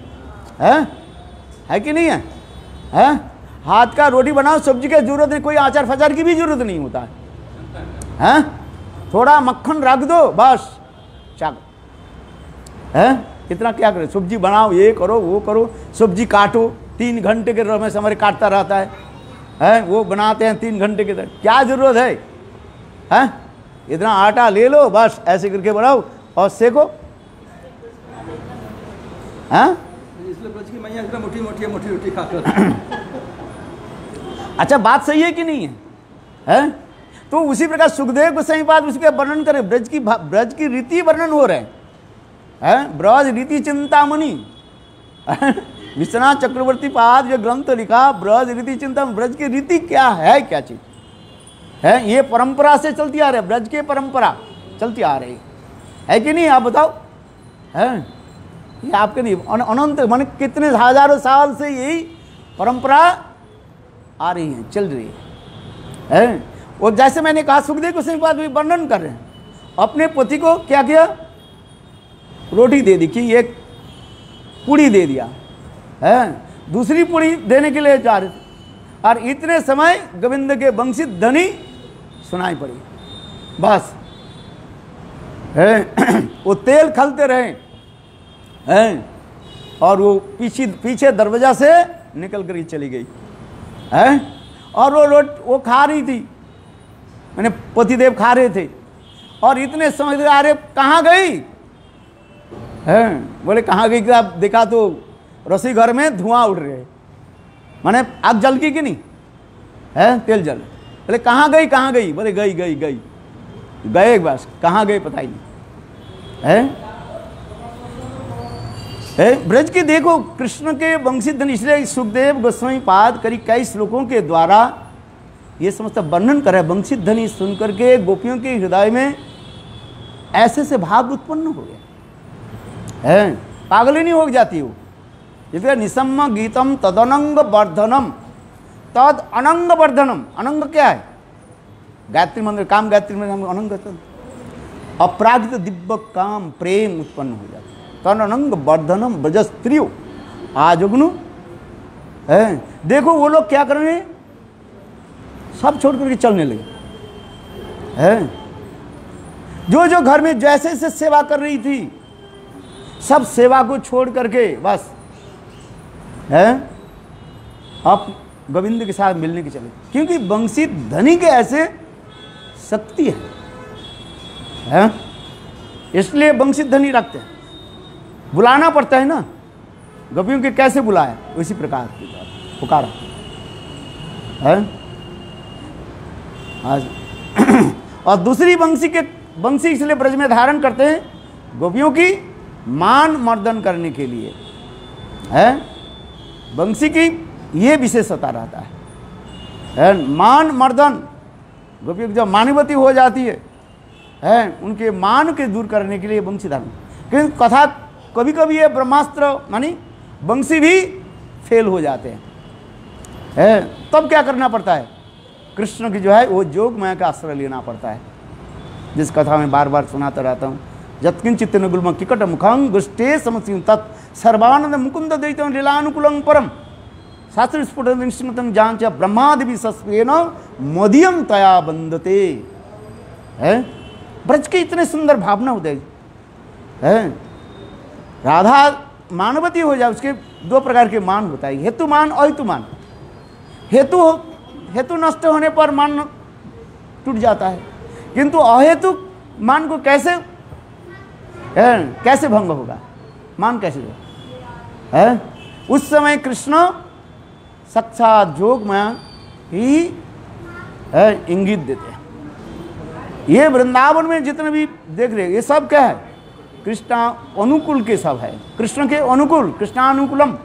है कि नहीं है, हाथ का रोटी बनाओ, सब्जी की जरूरत नहीं, कोई आचार फचार की भी जरूरत नहीं होता है, थोड़ा मक्खन रख दो बस, चक, है। इतना क्या करें, सब्जी बनाओ, ये करो वो करो, सब्जी काटो, 3 घंटे के समय हमारे काटता रहता है, वो बनाते हैं 3 घंटे के, क्या जरूरत है, इतना आटा ले लो बस, ऐसे करके बनाओ और सेको, इसलिए ब्रज की मैया एकदम मोटी मोटी मोटी रोटी खाकर। अच्छा बात सही है कि नहीं है? तो उसी प्रकार सुखदेव गोस्वामी पाद उसके वर्णन करें, ब्रज की रीति वर्णन हो रहे हैं, ब्रज रीति चिंतामणि। विश्वनाथ चक्रवर्ती पाद जो ग्रंथ लिखा, ब्रज रीति चिंता, ब्रज की रीति क्या है, क्या चीज है, ये परंपरा से चलती आ रही है, ब्रज की परंपरा चलती आ रही है कि नहीं, आप बताओ, है ये आपके नहीं, अनंत मान कितने हजारों साल से यही परंपरा आ रही है, चल रही है। और जैसे मैंने कहा, सुखदेव गोस्वामी पाद भी वर्णन कर रहे हैं, अपने पति को क्या किया, रोटी दे दी, कि एक पूड़ी दे दिया, है, दूसरी पूड़ी देने के लिए जा रहे थे, और इतने समय गोविंद के बंसी ध्वनि सुनाई पड़ी, बस, है। वो तेल खलते रहे, है, और वो पीछे दरवाजा से निकल कर ही चली गई, है। और वो खा रही थी, मैंने पतिदेव खा रहे थे, और इतने समझ आ रहे कहाँ गई, है, बोले कहाँ गई, क्या देखा तो रसोई घर में धुआं उड़ रहे, माने आग जल की कि नहीं, है, तेल जल, बोले कहाँ गई, बोले गई गए, बस कहाँ गए पता ही नहीं, है। ब्रज के देखो कृष्ण के वंशी धन, इसलिए सुखदेव गोस्वामी पाद करीब कई श्लोकों के द्वारा ये समस्त वर्णन करे, वंशी ध्वनि सुनकर के गोपियों के हृदय में ऐसे से भाव उत्पन्न हो गया, है, पागल ही नहीं हो जाती वो। इसलिए निसम्म गीतम तदनंग वर्धनम, तद अनंग वर्धनम, अनंग क्या है, गायत्री मंत्र, काम गायत्री मंत्र अनंग, अपराजित दिव्य काम प्रेम उत्पन्न हो जाता, तन अनंग वर्धनम ब्रज स्त्रियो आजुग्नु, है। देखो वो लोग क्या कर रहे हैं, सब छोड़ करके चलने लगे, है। जो घर में जैसे से सेवा कर रही थी, सब सेवा को छोड़ करके बस, है, अब गोविंद के साथ मिलने के चले, क्योंकि बंसी ध्वनि के ऐसे शक्ति है, इसलिए बंसी ध्वनि रखते हैं, बुलाना पड़ता है ना, गोपियों के कैसे बुलाए, उसी प्रकार पुकारा, है। आज और दूसरी बंसी इसलिए ब्रज में धारण करते हैं, गोपियों की मान मर्दन करने के लिए, है। बंसी की ये विशेषता रहता है, मान मर्दन, गोपियों की जब मानवती हो जाती है, उनके मान के दूर करने के लिए बंसी धारण, क्योंकि कथा कभी कभी ये ब्रह्मास्त्र मानी बंसी भी फेल हो जाते हैं, तब क्या करना पड़ता है, कृष्ण की जो है वो जोग माया का आश्रय लेना पड़ता है, जिस कथा में बार बार सुनाता रहता हूँ। यत्किंचित् गुल्म किकट मुखं गुष्टे समस्यं तत् सर्वानंद मुकुंद दैतं लीलानुकूलं परम शास्त्र स्फुट निश्चितं जांच ब्रह्मादि सस्पेन मदियम तया बंदते। है ब्रज के इतने सुंदर भावना उदय है। राधा मानवती हो जाए, उसके दो प्रकार के मान होता है, हेतु मान अहेतु मान। हेतु नष्ट होने पर मान टूट जाता है, किंतु अहेतु मान को कैसे भंग होगा, मान कैसे है। उस समय कृष्ण साक्षात जोग में ही इंगित देते हैं। ये वृंदावन में जितने भी देख रहे ये सब क्या है, कृष्ण अनुकूल के सब है, कृष्ण के अनुकूल, कृष्णानुकूलम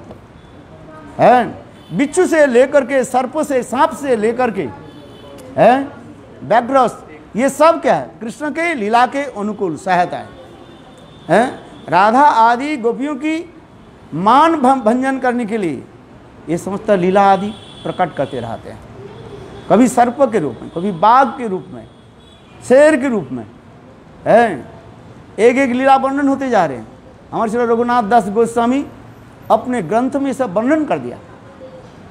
है। बिच्छू से लेकर के सर्प से सांप से लेकर के है बैग्रस, ये सब क्या है, कृष्ण के लीला के अनुकूल सहायता है। राधा आदि गोपियों की मान भंजन करने के लिए ये समस्त लीला आदि प्रकट करते रहते हैं, कभी सर्प के रूप में, कभी बाघ के रूप में, शेर के रूप में है। एक एक लीला वर्णन होते जा रहे हैं। हमारे श्री रघुनाथ दास गोस्वामी अपने ग्रंथ में सब वर्णन कर दिया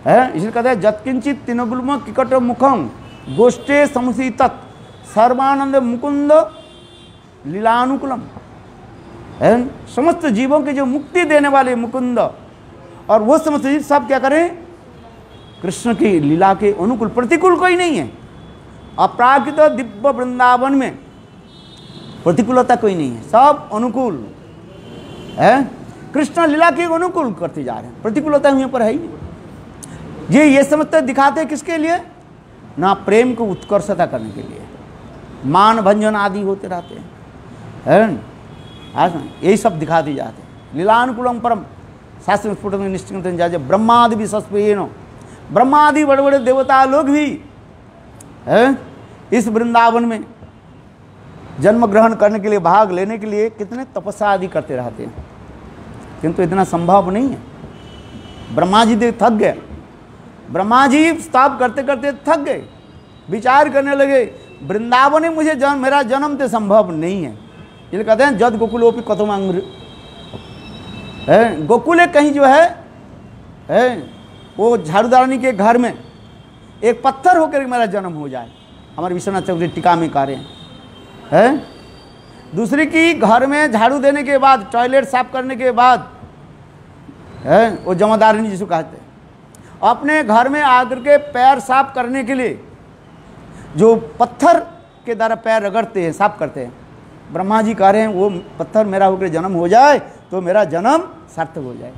है। इसलिए कहते हैं यत्किंचित् तिनगुल्म किकट मुखम गोष्ठे समसी तत् सर्वानंद मुकुंद लीलानुकूलम है। समस्त जीवों के जो मुक्ति देने वाले मुकुंद, और वो समस्त जीव सब क्या करें, कृष्ण की लीला के अनुकूल, प्रतिकूल कोई नहीं है। अपराकृत दिव्य वृंदावन में प्रतिकूलता कोई नहीं है, सब अनुकूल है। कृष्ण लीला के अनुकूल करते जा रहे हैं, प्रतिकूलता यहाँ पर है ही नहीं। ये समझते दिखाते किसके लिए, ना प्रेम को उत्कर्षता करने के लिए, मान भंजन आदि होते रहते हैं। यही सब दिखाते जाते हैं। लीलानुकूलम परम शास्त्र स्फुट में निश्चित जाए ब्रह्मादि भी सस्पेनो, ब्रह्मादि बड़े बड़े देवता लोग भी है इस वृंदावन में जन्म ग्रहण करने के लिए, भाग लेने के लिए कितने तपस्या आदि करते रहते हैं, किंतु इतना संभव नहीं है। ब्रह्मा जी थक गए, ब्रह्मा जी स्तव करते करते थक गए, विचार करने लगे वृंदावन में मुझे मेरा जन्म तो संभव नहीं है। इसलिए कहते हैं जद गोकुलोपी कथमांग है, गोकुल कहीं जो है वो झाड़ूदारनी के घर में एक पत्थर होकर मेरा जन्म हो जाए। हमारे विश्वनाथ चौधरी टीका में कार्य है। दूसरी की घर में झाड़ू देने के बाद, टॉयलेट साफ करने के बाद है वो जमादारनी जिसको कहते हैं, अपने घर में आकर के पैर साफ करने के लिए जो पत्थर के द्वारा पैर रगड़ते हैं, साफ करते हैं, ब्रह्मा जी कह रहे हैं वो पत्थर मेरा होकर जन्म हो जाए तो मेरा जन्म सार्थक हो जाए।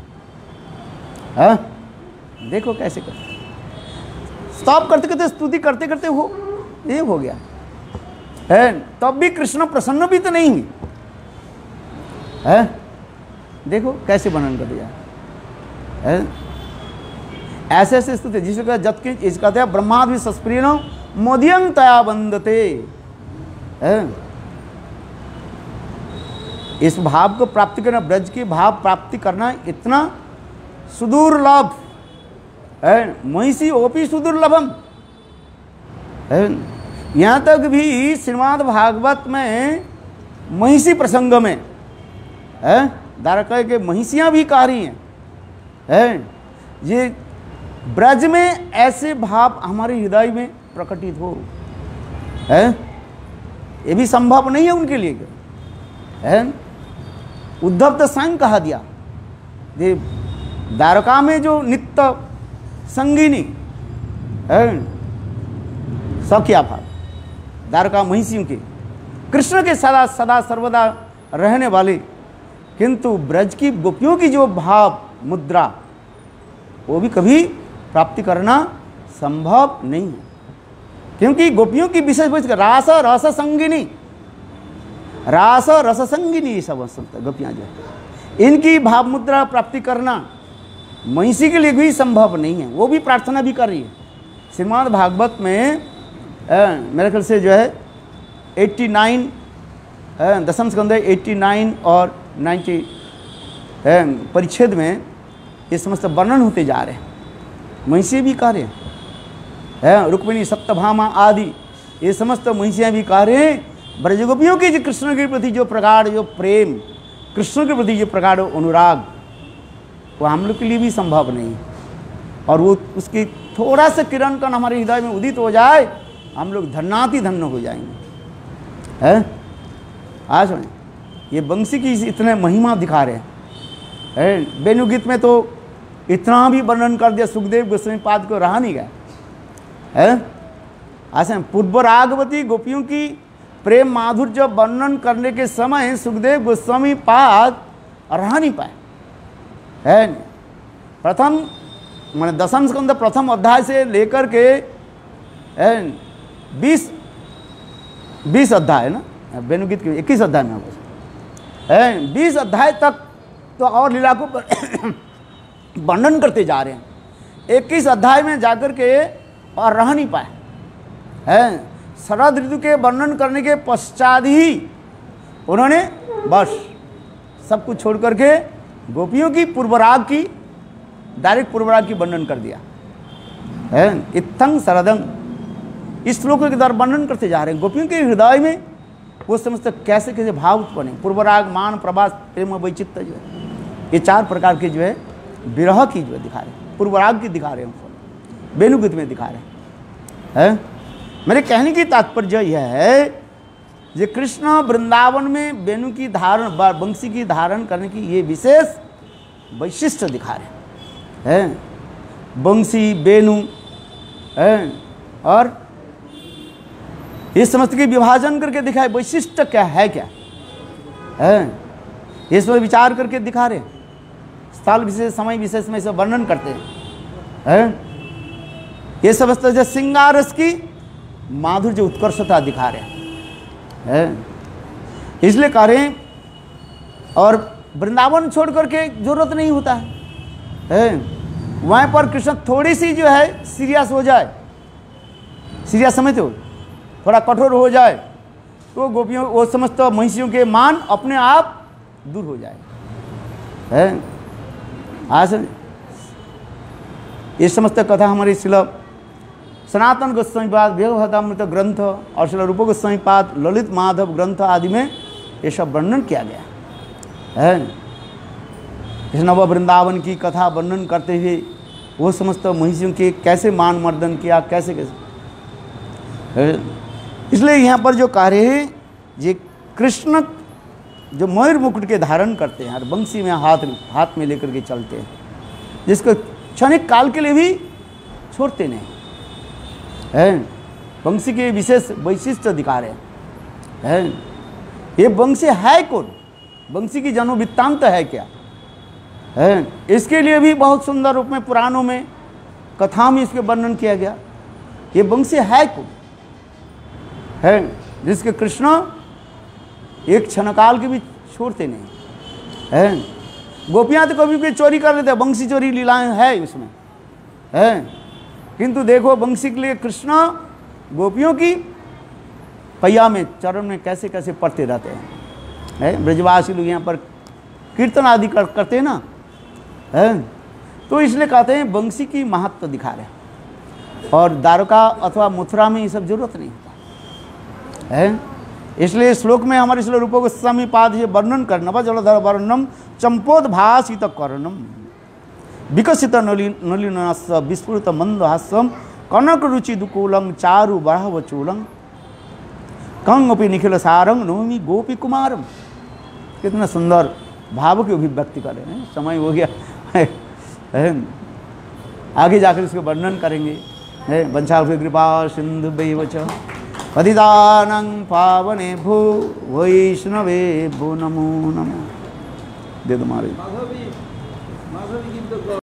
देखो कैसे करते, स्टॉप करते करते, स्तुति करते करते हो ये हो गया है। तब भी कृष्ण प्रसन्न भी तो नहीं है। देखो कैसे वर्णन कर दिया है। ऐसे ऐसे स्तुति जिसे जबकि इसका था ब्रह्मादि सस्प्रियनो मोदियं तया बंदते है। इस भाव को प्राप्ति करना, ब्रज की भाव प्राप्ति करना इतना सुदुर्लभ है। महिषी ओपी सुदुर्लभम है। यहाँ तक भी श्रीमद् भागवत में महिषी प्रसंग में है, द्वारका के महिषियाँ भी कह रही हैं ये ब्रज में ऐसे भाव हमारे हृदय में प्रकटित हो है, ये भी संभव नहीं है उनके लिए है। उद्धव तो स्वयं कहा दिया ये द्वारका में जो नित्य संगिनी है, सख्या भाव द्वारका महिषियों के, कृष्ण के सदा सदा सर्वदा रहने वाले, किंतु ब्रज की गोपियों की जो भाव मुद्रा वो भी कभी प्राप्ति करना संभव नहीं है, क्योंकि गोपियों की विशेष रास रस संगिनी, रास रस संगिनी सब गोपियाँ जो इनकी भाव मुद्रा प्राप्ति करना महिषी के लिए भी संभव नहीं है। वो भी प्रार्थना भी कर रही है। श्रीमद् भागवत में मेरे ख्याल से जो है 89 दशम स्कंद 89 और 90 परिच्छेद में ये समस्त वर्णन होते जा रहे हैं। महिषी भी कह रहे हैं है, रुक्मिणी सप्तभामा आदि ये समस्त महिषियाँ भी कह रहे हैं ब्रजगोपियों की जो कृष्ण के प्रति जो प्रगाढ़ जो प्रेम, कृष्ण के प्रति जो प्रगाढ़ अनुराग, वो हम लोग के लिए भी संभव नहीं। और वो उसकी थोड़ा सा किरण कण हमारे हृदय में उदित हो जाए, हम लोग धन्याति धन्य हो जाएंगे। है आज ये बंसी की इतने महिमा दिखा रहे हैं। वेणुगीत में तो इतना भी वर्णन कर दिया, सुखदेव गोस्वामी पाद को रहा नहीं गया है। ऐसे पूर्व रागवती गोपियों की प्रेम माधुर्य वर्णन करने के समय सुखदेव गोस्वामी पाद रहा नहीं पाए है। प्रथम मैंने दशम स्कंद प्रथम अध्याय से लेकर के 20 अध्याय ना, वेणुगीत के 21 अध्याय में है, 20 अध्याय तक तो और लीला को वर्णन करते जा रहे हैं। 21 अध्याय में जाकर के और रह नहीं पाए हैं। शरद ऋतु के वर्णन करने के पश्चात ही उन्होंने बस सब कुछ छोड़ करके गोपियों की पूर्वराग की डायरेक्ट पूर्वराग की वर्णन कर दिया है। इत्थं शरदंग इस श्लोक के द्वारा वर्णन करते जा रहे हैं। गोपियों के हृदय में वो समस्त कैसे कैसे भाव उत्पन्न है। पूर्वराग, मान, प्रभास, प्रेम, वैचित्य जो है, ये 4 प्रकार के जो है विरह की जो है दिखा रहे हैं। पूर्वराग की दिखा रहे हैं, वेणुगीत में दिखा रहे हैं। मेरे कहने की तात्पर्य यह है कि कृष्ण वृंदावन में वेणु की धारण, बंसी की धारण करने की ये विशेष वैशिष्ट दिखा रहे हैं। बंसी, वेणु और ये समस्त के विभाजन करके दिखाए वैशिष्ट क्या है, क्या है ये सब विचार करके दिखा रहे हैं। स्थल विशेष, समय विशेष में सब वर्णन करते हैं। ये समस्त जो श्रृंगार रस की माधुर्य उत्कर्षता दिखा रहे हैं। इसलिए कह रहे हैं और वृंदावन छोड़ करके जरूरत नहीं होता है। वहाँ पर कृष्ण थोड़ी सी जो है सीरियस हो जाए, सीरियस समझते हो, थोड़ा कठोर हो जाए तो गोपियों वो समस्त महिषियों के मान अपने आप दूर हो जाए है। आज ये समस्त कथा हमारी शिल सनातन गोस्वामी पाद भगवतामृत ग्रंथ और शिल रूप गोस्वामी पाद ललित माधव ग्रंथ आदि में ये सब वर्णन किया गया है। इस नव वृंदावन की कथा वर्णन करते हुए वो समस्त महिषियों के कैसे मान मर्दन किया, कैसे कैसे। इसलिए यहाँ पर जो कार्य है, ये कृष्ण जो मयूर मुकुट के धारण करते हैं और बंसी में हाथ में लेकर के चलते हैं, जिसको क्षणिक काल के लिए भी छोड़ते नहीं है। बंसी के विशेष वैशिष्ट दिखा रहे हैं। ये बंसी है कौन, बंसी की जन्म वृत्तांत है क्या है, इसके लिए भी बहुत सुंदर रूप में पुराणों में कथा में इसके वर्णन किया गया। ये बंसी है कौन है, जिसके कृष्ण एक क्षण काल के भी छोड़ते नहीं है। गोपियां तो कभी भी चोरी कर लेते हैं, बंसी चोरी लीलाएं है उसमें है, किंतु देखो बंसी के लिए कृष्ण गोपियों की पैया में चरण में कैसे कैसे पढ़ते रहते हैं। ब्रजवासी लोग यहाँ पर कीर्तन आदि करते हैं ना है, तो इसलिए कहते हैं बंसी की महत्व दिखा रहे हैं। और द्वारका अथवा मथुरा में ये सब जरूरत नहीं होता है। इसलिए श्लोक में हमारे इसलिए रूप गोस्वामी पाद ये वर्णन करना जलधर वर्णम चंपोद्भासित कर्णम विकसित नलिनस विस्फुट मंदहास्यम कनक रुचि दुकूलम चारु बढ़व चूलम कंगपि निखिल सारंग नौमी गोपी कुमारम। कितना सुंदर भाव की अभिव्यक्ति कर रहे हैं। समय हो गया है, आगे जाकर इसको वर्णन करेंगे। वंशा कृपा सिंधु वैवच पतितानं पावने भो वैष्णवे भो नमो नमो। दे दो मारे।